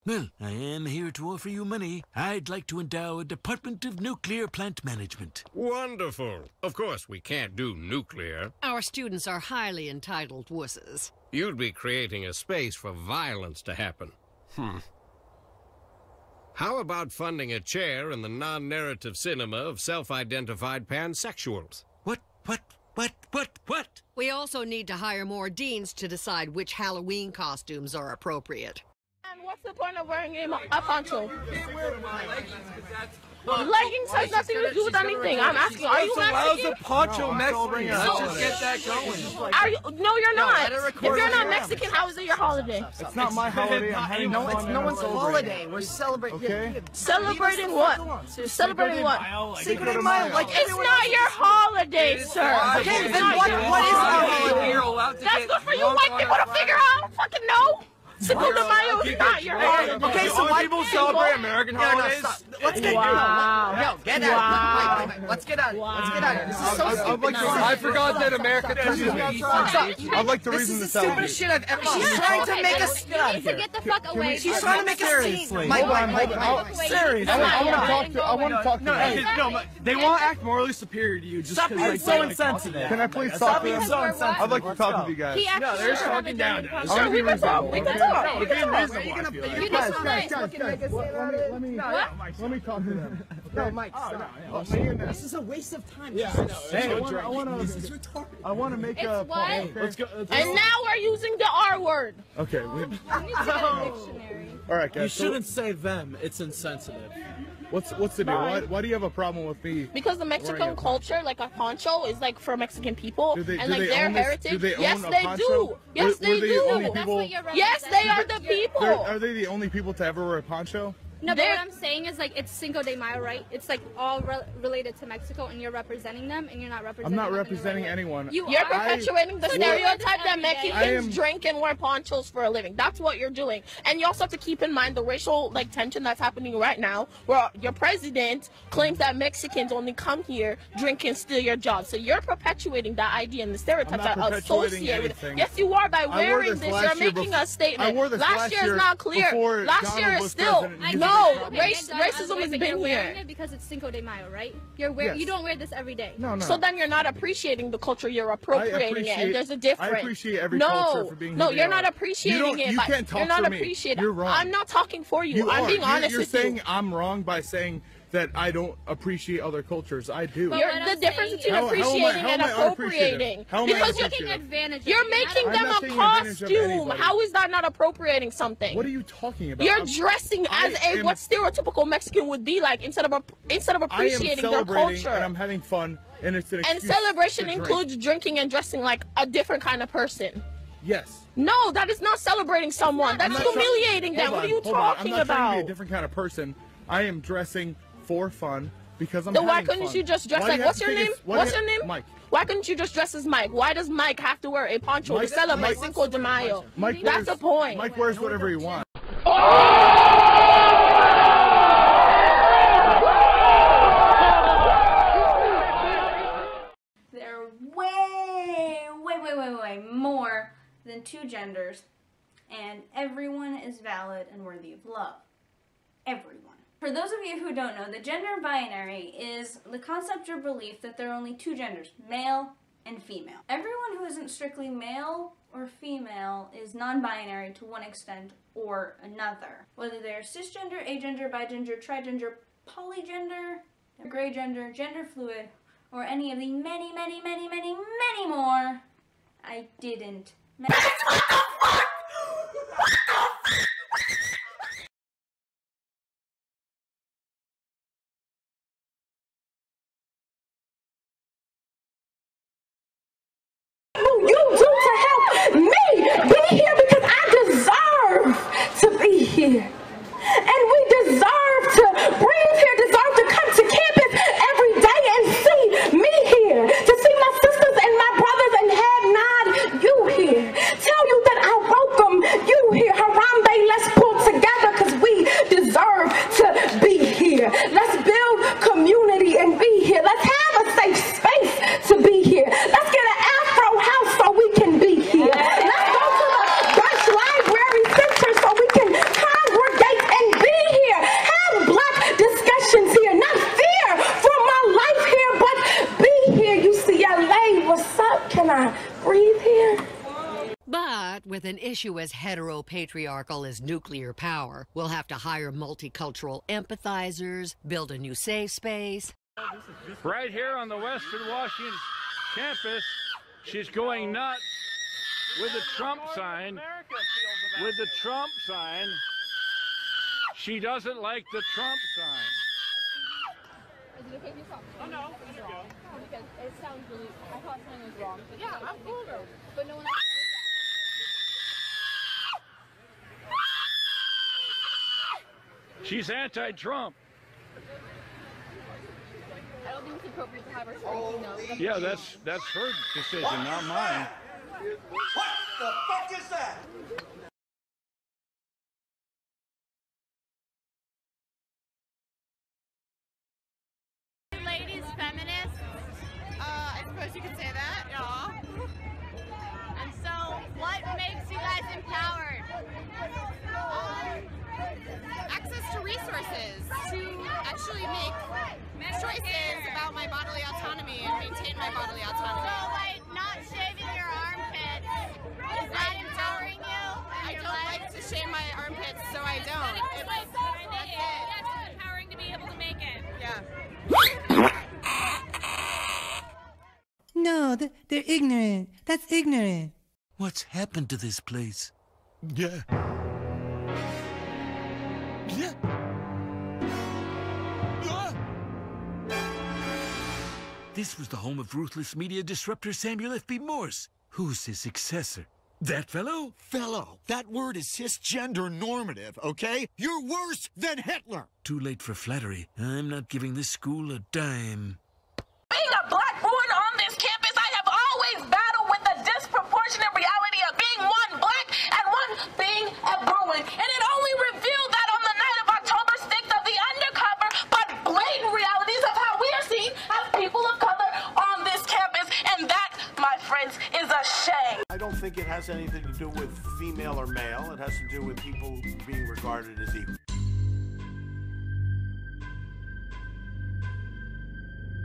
Well, I am here to offer you money. I'd like to endow a Department of Nuclear Plant Management. Wonderful. Of course, we can't do nuclear. Our students are highly entitled wusses. You'd be creating a space for violence to happen. How about funding a chair in the non-narrative cinema of self-identified pansexuals? What? We also need to hire more deans to decide which Halloween costumes are appropriate. And what's the point of wearing a poncho? Leggings has nothing to do with anything. I'm asking, are you Mexican? How's the poncho Mexican? Let's just get that going. Are you? No, you're not. If you're not Mexican, how is it your holiday? It's not my holiday. I'm having fun. It's no one's holiday. We're celebrating. Okay. Celebrating what? Celebrating what? Cinco de Mayo. Like it's not your holiday, sir. Okay, then what is our holiday? That's good for you white people to figure out. I don't fucking know. Cinco de Mayo is not your holiday. Okay, so white people celebrate American holidays? Let's get wow. Yo, get out. Wait. Let's get out. Let's get out. This is so stupid. I forgot that America doesn't. I'd like to reason this out. This is the stupidest shit I've ever seen. She's trying to make us get out of here. Get the fuck away. She's trying to make us scene. Mike. Serious. I want to talk to them. No, they won't act morally superior to you just because it's so insensitive. Can I please talk to them? I'd like to talk with you guys. No, they're just talking down to us. Sure, we can talk. We can talk. We're being reasonable, I feel like. Let me talk to them. No, Mike, stop. This is a waste of time. Yeah, I want to make a point. Let's go. And now we're using the R word. Okay. All right, guys. You shouldn't say them. It's insensitive. What's the deal? Why do you have a problem with me? Because the Mexican culture, like a poncho, is like for Mexican people, and like their heritage. Yes, they do. Yes, they do. Yes, they are the people. Are they the only people to ever wear a poncho? No, but what I'm saying is, like, it's Cinco de Mayo, right? It's, like, all related to Mexico, and you're representing them, and you're not representing I'm not representing anyone. You're perpetuating the stereotype that Mexicans drink and wear ponchos for a living. That's what you're doing. And you also have to keep in mind the racial, like, tension that's happening right now, where your president claims that Mexicans only come here, drink, and steal your jobs. So you're perpetuating that idea and the stereotypes that associate with it. Yes, you are. By wearing this, you're making a statement. Last year is not clear. Last year is still... No, racism has been here. Because it's Cinco de Mayo, right? You don't wear this every day. No. So then you're not appreciating the culture. You're appropriating it, and there's a difference. I appreciate every culture for being. No, you're not appreciating it. You can't talk you're not for me. appreciating. You're wrong. I'm not talking for you. I'm being honest with you. You're saying I'm wrong by saying that I don't appreciate other cultures. I do. The difference between appreciating and appropriating. Because you're taking advantage. You're making them a costume. How is that not appropriating something? What are you talking about? You're dressing as what stereotypical Mexican would be like instead of appreciating their culture. And I'm having fun, and it's an excuse. And celebration includes drinking and dressing like a different kind of person. Yes. No, that is not celebrating someone. That's humiliating them. What are you talking about? I'm not trying to be a different kind of person. I am dressing for fun because I'm having fun. Then why couldn't you just dress like, what's your name? What's your name? Mike. Why couldn't you just dress as Mike? Why does Mike have to wear a poncho to celebrate Cinco de Mayo? That's the point. Mike wears whatever he wants. There are way more than two genders, and everyone is valid and worthy of love. Everyone. For those of you who don't know, the gender binary is the concept or belief that there are only two genders, male and female. Everyone who isn't strictly male or female is non-binary to one extent or another. Whether they're cisgender, agender, bigender, trigender, polygender, gray gender, gender fluid, or any of the many more, I didn't mention. You do to help me be here because I deserve to be here. And we deserve to breathe here, deserve to come to campus every day and see me here, to see my sisters and my brothers and have not you here. Tell you that issue as heteropatriarchal as nuclear power. We'll have to hire multicultural empathizers, build a new safe space. Right here on the Western Washington campus, she's going nuts with the Trump sign. With the Trump sign. She doesn't like the Trump sign. Is it okay if you stop? Oh, no. It's wrong. Because it sounds really... I thought something was wrong. Yeah, I'm cool. But no one else knows that. She's anti-Trump. I don't think it's appropriate to have her screaming, no. Yeah, that's her decision, not mine. What the fuck is that? Ladies feminists. I suppose you could say that, yeah. And so, what makes you guys empowered? Access to resources to actually make choices about my bodily autonomy and maintain my bodily autonomy. So, like, not shaving your armpits, is that empowering you? I don't like to shave my armpits, so I don't. That's it. Yes, it's empowering to be able to make it. Yeah. No, they're ignorant. That's ignorant. What's happened to this place? Yeah. Yeah. This was the home of ruthless media disruptor Samuel F.B. Morse. Who's his successor? That fellow? Fellow, that word is cisgender normative, okay? You're worse than Hitler! Too late for flattery. I'm not giving this school a dime. Being a black woman on this campus, I have always battled with the disproportionate reality of being one black and one being a Bruin. And it only revealed that on the night of October 6th of the undercover but blatant realities of how we are seen as people of color on this campus. And that, my friends, is a shame. I don't think it has anything to do with female or male. It has to do with people being regarded as equal.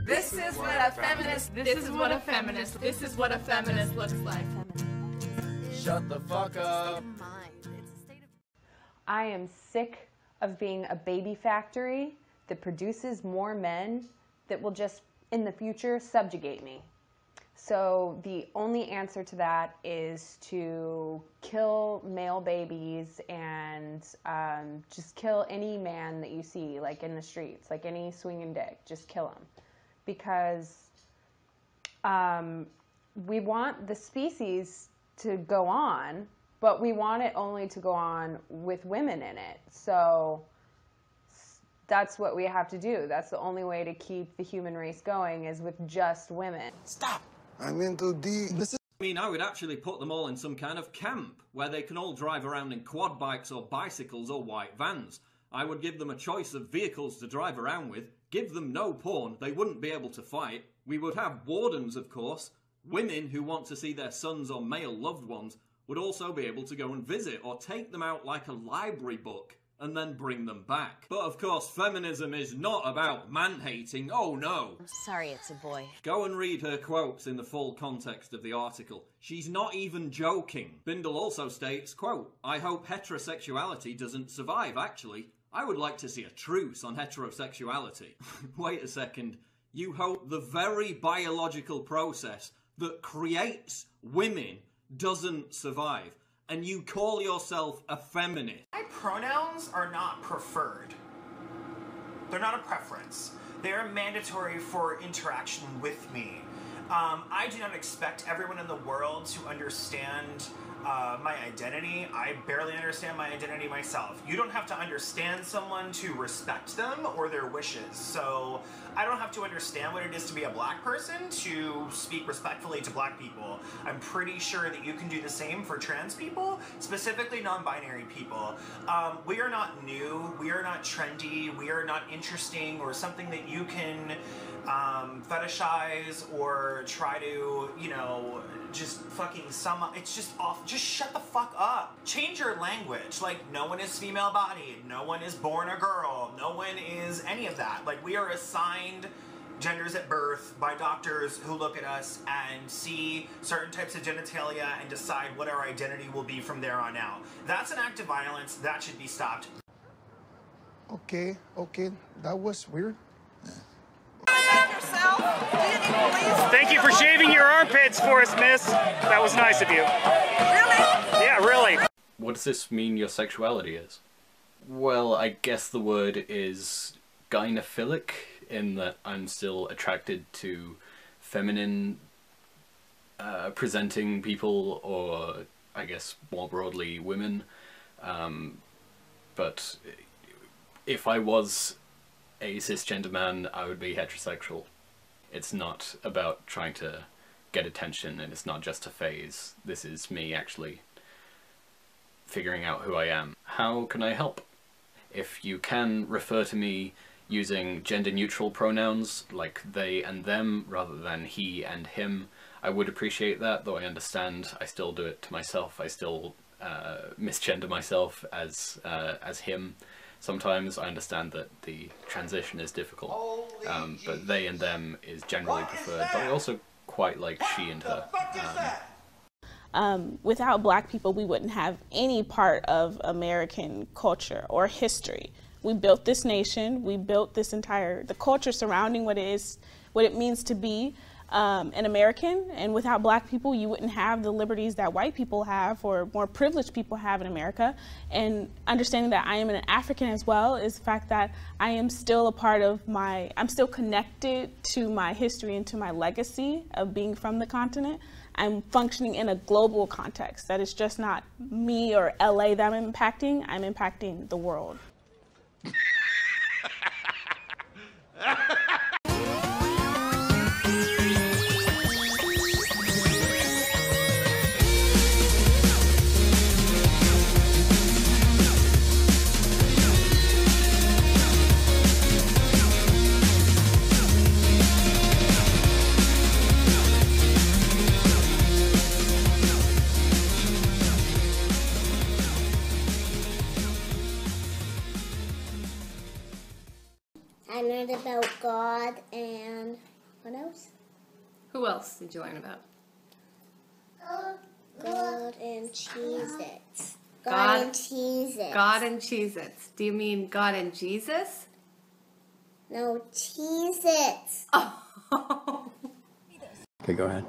This is what a feminist. This is what a feminist. This is what a feminist looks like. Shut the fuck up. I am sick of being a baby factory that produces more men that will just, in the future, subjugate me. So the only answer to that is to kill male babies and just kill any man that you see, like in the streets, like any swinging dick, just kill him. Because we want the species to go on, but we want it only to go on with women in it. So that's what we have to do. That's the only way to keep the human race going is with just women. Stop! I'm into I mean, I would actually put them all in some kind of camp where they can all drive around in quad bikes or bicycles or white vans. I would give them a choice of vehicles to drive around with, give them no porn, they wouldn't be able to fight. We would have wardens, of course. Women who want to see their sons or male loved ones would also be able to go and visit or take them out like a library book and then bring them back. But of course, feminism is not about man-hating, oh no. I'm sorry it's a boy. Go and read her quotes in the full context of the article. She's not even joking. Bindle also states, quote, I hope heterosexuality doesn't survive, actually. I would like to see a truce on heterosexuality. Wait a second. You hope the very biological process that creates women doesn't survive, and you call yourself a feminist. My pronouns are not preferred. They're not a preference. They are mandatory for interaction with me. I do not expect everyone in the world to understand my identity. I barely understand my identity myself. You don't have to understand someone to respect them or their wishes. So I don't have to understand what it is to be a black person to speak respectfully to black people. I'm pretty sure that you can do the same for trans people, specifically non-binary people. We are not new, we are not trendy, we are not interesting or something that you can fetishize or try to, you know, just fucking sum up. It's just off. Just shut the fuck up. Change your language. Like, no one is female bodied. No one is born a girl. No one is any of that. Like, we are assigned genders at birth by doctors who look at us and see certain types of genitalia and decide what our identity will be from there on out. That's an act of violence. That should be stopped. Okay, that was weird. Thank you for shaving your armpits for us, miss. That was nice of you. Really? Yeah, really. What does this mean your sexuality is? Well, I guess the word is gynophilic, in that I'm still attracted to feminine presenting people, or I guess more broadly women. But if I was a cisgender man, I would be heterosexual. It's not about trying to get attention, and it's not just a phase. This is me actually figuring out who I am. How can I help? If you can refer to me using gender-neutral pronouns, like they and them, rather than he and him, I would appreciate that, though I understand I still do it to myself. I still misgender myself as him. Sometimes I understand that the transition is difficult, but they and them is generally preferred, but I also quite like she and her. Without Black people, we wouldn't have any part of American culture or history. We built this nation, we built this the culture surrounding what it means to be an American, and without Black people, you wouldn't have the liberties that white people have or more privileged people have in America. And understanding that I am an African as well is the fact that I am still a part of I'm still connected to my history and to my legacy of being from the continent. I'm functioning in a global context. That is just not me or LA that I'm impacting the world. I learned about God and what else? Who else did you learn about? God and Cheez-Its. God and Cheez-Its. God and Cheez-Its. Do you mean God and Jesus? No, Cheez-Its. Oh. Okay, go ahead.